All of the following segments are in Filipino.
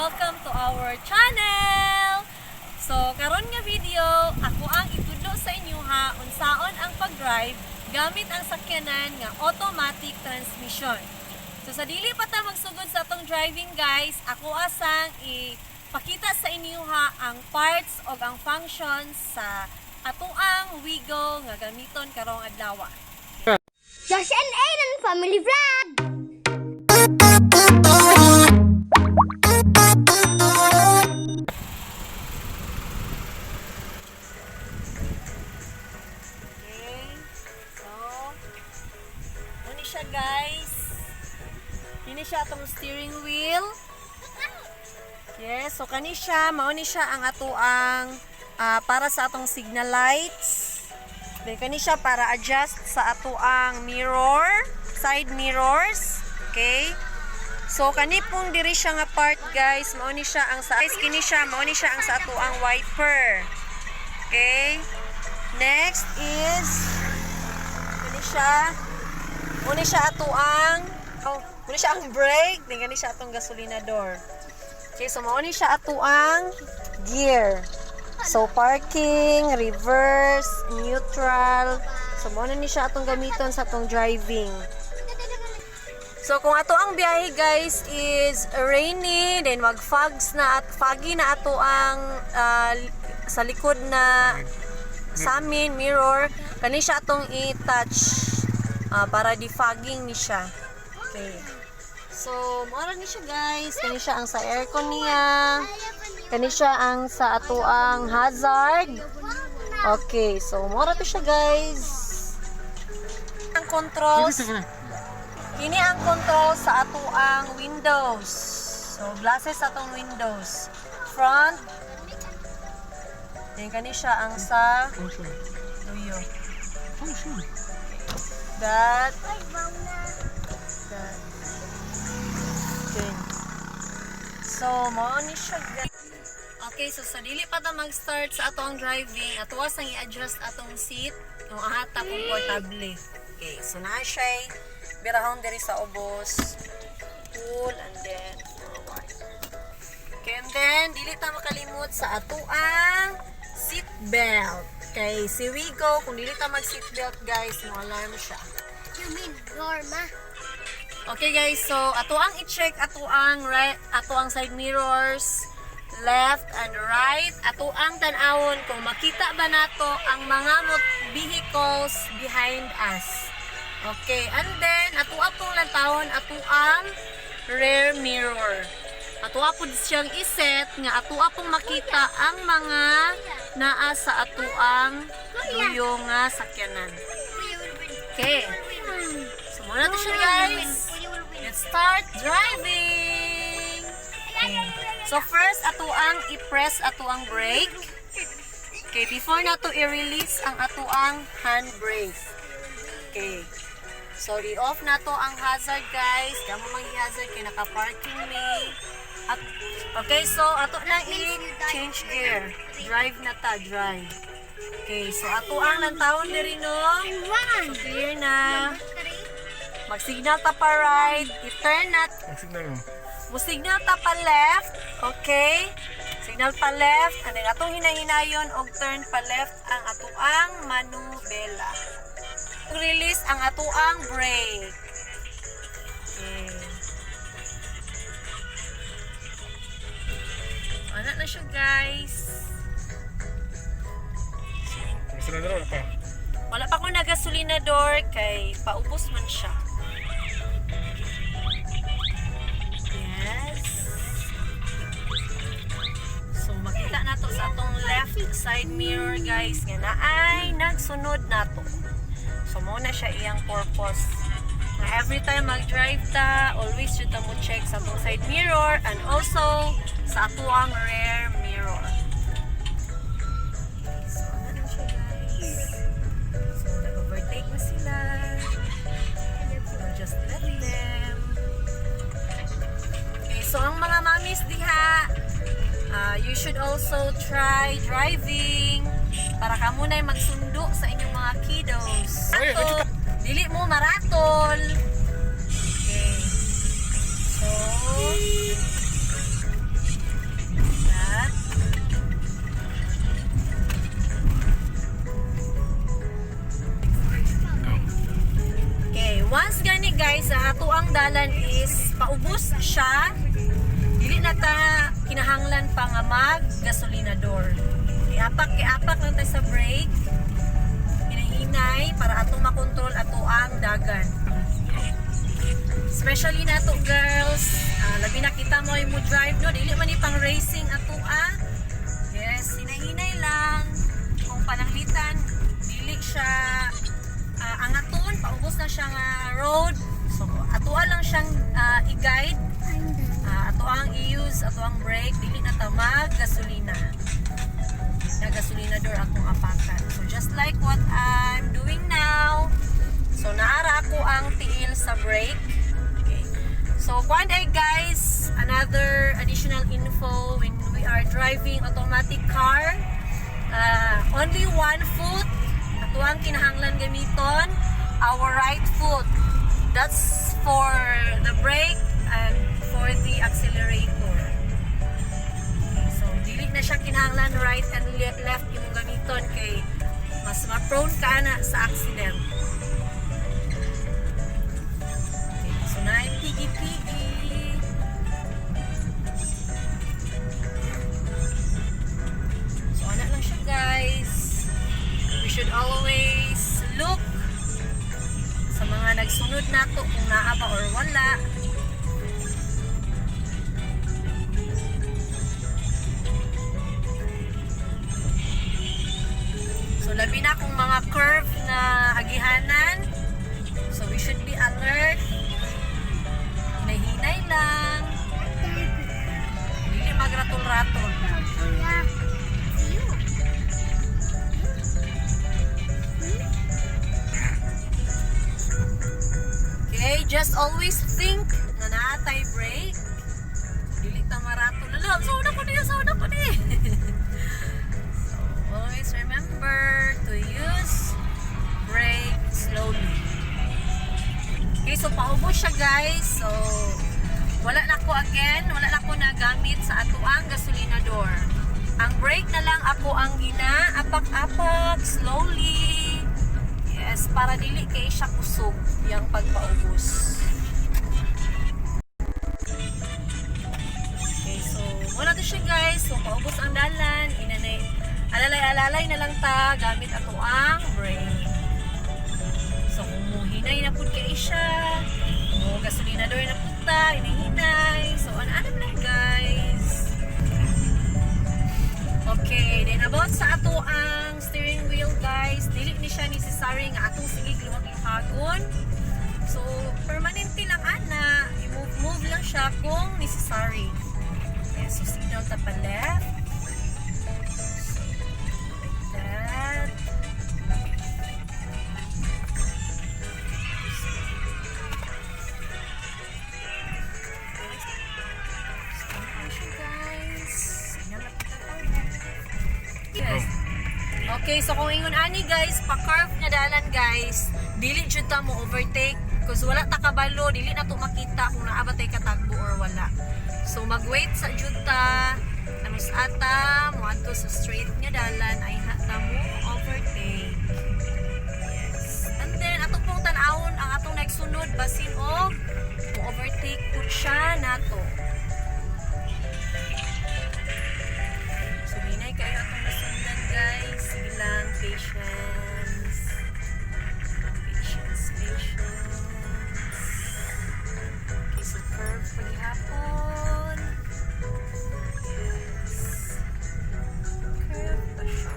welcome to our channel. So karon nga video, ako ang itudlo sa inyo ha unsaon ang pag-drive gamit ang sakyanan nga automatic transmission. So sa dili pa ta magsugod sa atong driving guys, ako asang ipakita sa inyo ha ang parts o ang functions sa atoang Wigo nga gamiton karong adlaw. Josh and Aedan Family Vlog! Okay, so siya guys. Ini siya atong steering wheel. Yes, so kani siya, mao ni siya ang atoang para sa atong signal lights. Then kani siya para adjust sa atoang mirror, side mirrors. Okay? So kani pong diri siya nga part guys, mao ni siya ang sa kini siya, mao ni siya ang sa atoang wiper. Okay? Next is kani siya, mao ni siya atoang mao siya ang brake, then kani siya atong gasolinador. Okay, so mao ni siya atoang gear. So, parking, reverse, neutral. So, muna ni siya atong gamiton sa atong driving. So, kung ato ang biyahe guys is rainy, then mag-fogs na at foggy na ato ang sa likod na sa amin, mirror, kani siya atong i-touch para defogging ni siya. Okay. So, mura ni siya guys. Kani siya ang sa aircon niya. Kani siya ang sa atoang hazard. Okay, so mura to siya guys. Ang controls. Kini ang control sa atoang windows. So glasses atong windows. Front. Then kani siya ang sa luyo. That. Okay. So mo ni siya guys. Okay, so sa dili pa ta mag-start sa atong driving, atuwas ang i-adjust atong seat, yung ahata komportable. Okay, so na siya birahon diri sa ubos. Pull and then forward. Okay, and then dili ta makalimot sa atuang seat belt. Okay, si Wigo, kung dili ta mag-seat belt guys, no alarm siya. You mean Norma? Okay guys, so atuang i-check atuang right, atuang side mirrors, left and right, ato ang tan-awon kung makita ba nato ang mga vehicles behind us. Okay, and then ato apong lantawon ato ang rear mirror. Ato apod siyang iset nga ato apong makita ang mga naa sa ato ang luyo nga sakyanan. Okay. So muna to siya guys. Let's start driving. Okay. So first, ato ang i-press ato ang brake. Okay, before na to i-release ang ato ang handbrake. Okay. So, i-off na to ang hazard guys. Damo mang i-hazard kay naka-parking may. Okay, so ato na i-change gear. Drive na ta, drive. Okay, so ato ang lantawon diri no. So, clear na. Mag-signal ta pa right. I-turn na. Mag-signal mo. Signal ta pa left, okay? Signal pa left, and then atong hinahinayon og turn pa left ang atuang manubela. Release ang atuang brake. Okay. Ano na siya guys? Gasolinador pa. Wala pa ko nagasolinador kay paubos man siya. Sa atong left side mirror guys nga na ay nagsunod nato. So mo na siya iyang purpose. Na every time mag-drive ta, always should ta mo check sa atong side mirror and also sa atuang rear mirror. So ano na siya guys. So nag-overtake na sila. So just let them. Okay, so ang mga mamis diha, you should also try driving para ka muna magsundo sa inyong mga kiddos. Ato, dili mo maratol. Okay. So, is paubos siya. Dili na ta kinahanglan pa nga mag gasolinador. Iapak lang tayo sa brake. Hinahinay para atong makontrol ato ang dagan. Especially na to girls, labi na kita mo yung drive no, dili man pang racing ato Yes, hinahinay lang. Kung pananglitan, dili siya angaton, paubos na siya nga road. So ato lang siyang i-guide. Ato ang i-use, ato ang brake, dili na ta mag gasolina. Na gasolinador akong apakan. So just like what I'm doing now. So naara ako ang tiil sa brake. So, kuan ay guys, another additional info when we are driving automatic car. Only one foot, ato ang kinahanglan gamiton, our right foot. That's for the brake and for the accelerator. Okay, so, dili na siya kinahanglan right and left yung gamiton kay mas ma-prone ka na sa accident. So, na pigi-pigi. So, ano lang siya guys. We should always look sa mga nagsunod nato kung naa ba or wala. So, labi na kung mga curve na agihanan. So, we should be alert. Nahinay lang. Hindi magratol-ratol. Okay, just always think na naatay brake. Dili ta maratol. Lalo, sauna ko niya. So, always remember to use brake slowly. Okay, so paubos siya guys. So, wala na ko nagamit sa atuang gasolinador. Ang brake na lang ako ang gina-apak-apak slowly. Yes, para dili kay siya kusog yung pagpaubos. Okay, so wala to siya guys. So, paubos ang dalan. Alalay na lang ta gamit atuang brake. So, kung muhinay na pud kay siya, o gasolinador na pud ta, hinahinay. So, ano lang guys. Okay, then about sa ato ang steering wheel guys, dili ni siya necessary nga atong sige luwag-luhagon. So, permanente lang ana, i-move lang siya kung necessary. Okay, so signal ta pa left. So, like that. Okay, so kung ingon ani guys, pa-curve na dalan guys, dili jud ta mo overtake because wala ta kabalo, dili na to makita kung naa ba tay katagbo or wala. So mag-wait sa jud ta, tamis ata mo adto sa straight nga dalan ay ta mo overtake. Yes. And then ato pong tan-awon ang atong nagsunod basin og mo overtake pud siya nato. So hinay kayo atong nasundan guys. Sige lang, patience. Okay, so curve paghapon. Yes. Curve pa siya.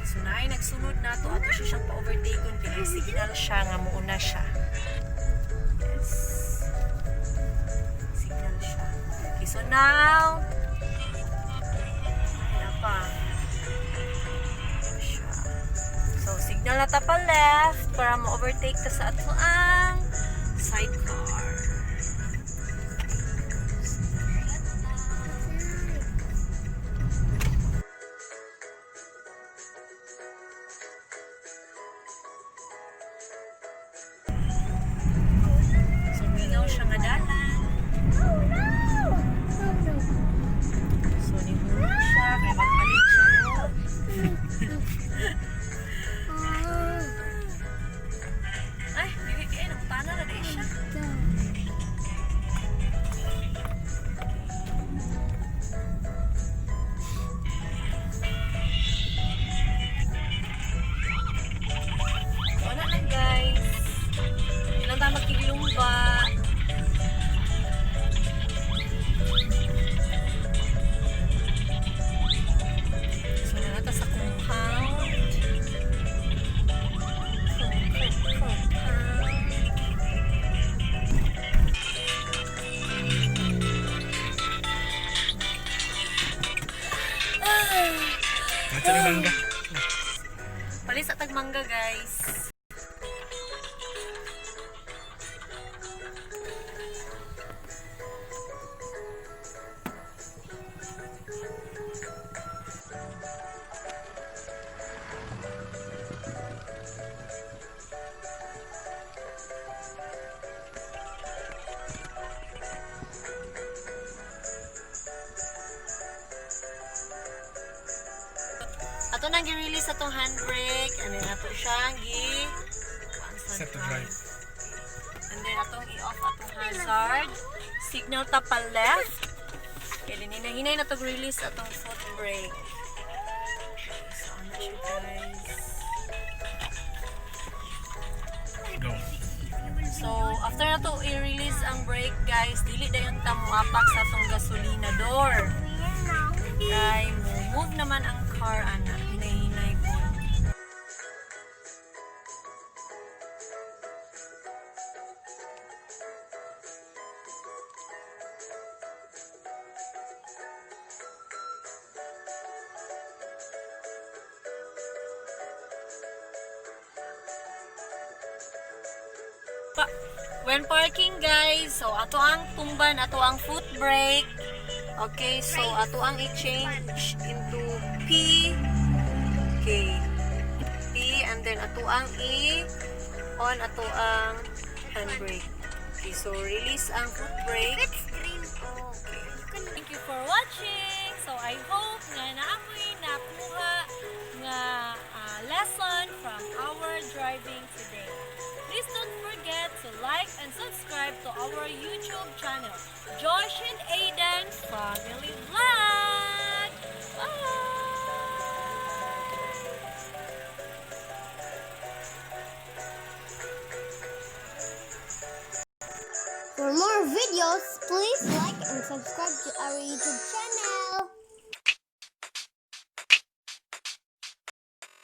So naay nagsunod na to ato siya siyang pa-overtake kung pinay-signal siya nga muuna siya. Yes. Signal siya. Okay, so now so, signal na ta pa left para ma-overtake ta sa ato ang sidecar. So, mingaw siya nga dalan. So, nihulog siya. Kaya magbalik siya. Ay, Sa mangga. Palis at tagmangga, guys. Ato nang gi-release atong handbrake, and then ato siyang Set to drive. and then atong i-off atong hazard. Signal ta pa left. Kaya din hinay na to release atong foot brake. So, ano siya guys. Go. So, after na to i-release ang brake guys, dili dayon ta muapak sa atong gasolina door. Kay move naman ang car ana, hinay-hinay po. When parking guys, so ato ang tumban, ato ang foot brake. Okay, so ato ang i-change into P. Okay. P and then ato ang on ato ang handbrake. Okay, so release ang foot brake. Okay. Thank you for watching. So I hope nga naamoy nakuha nga lesson from our driving today. Please don't forget to like and subscribe to our YouTube channel, Josh and Aedan Family Vlog. Bye! For more videos, please like and subscribe to our YouTube channel.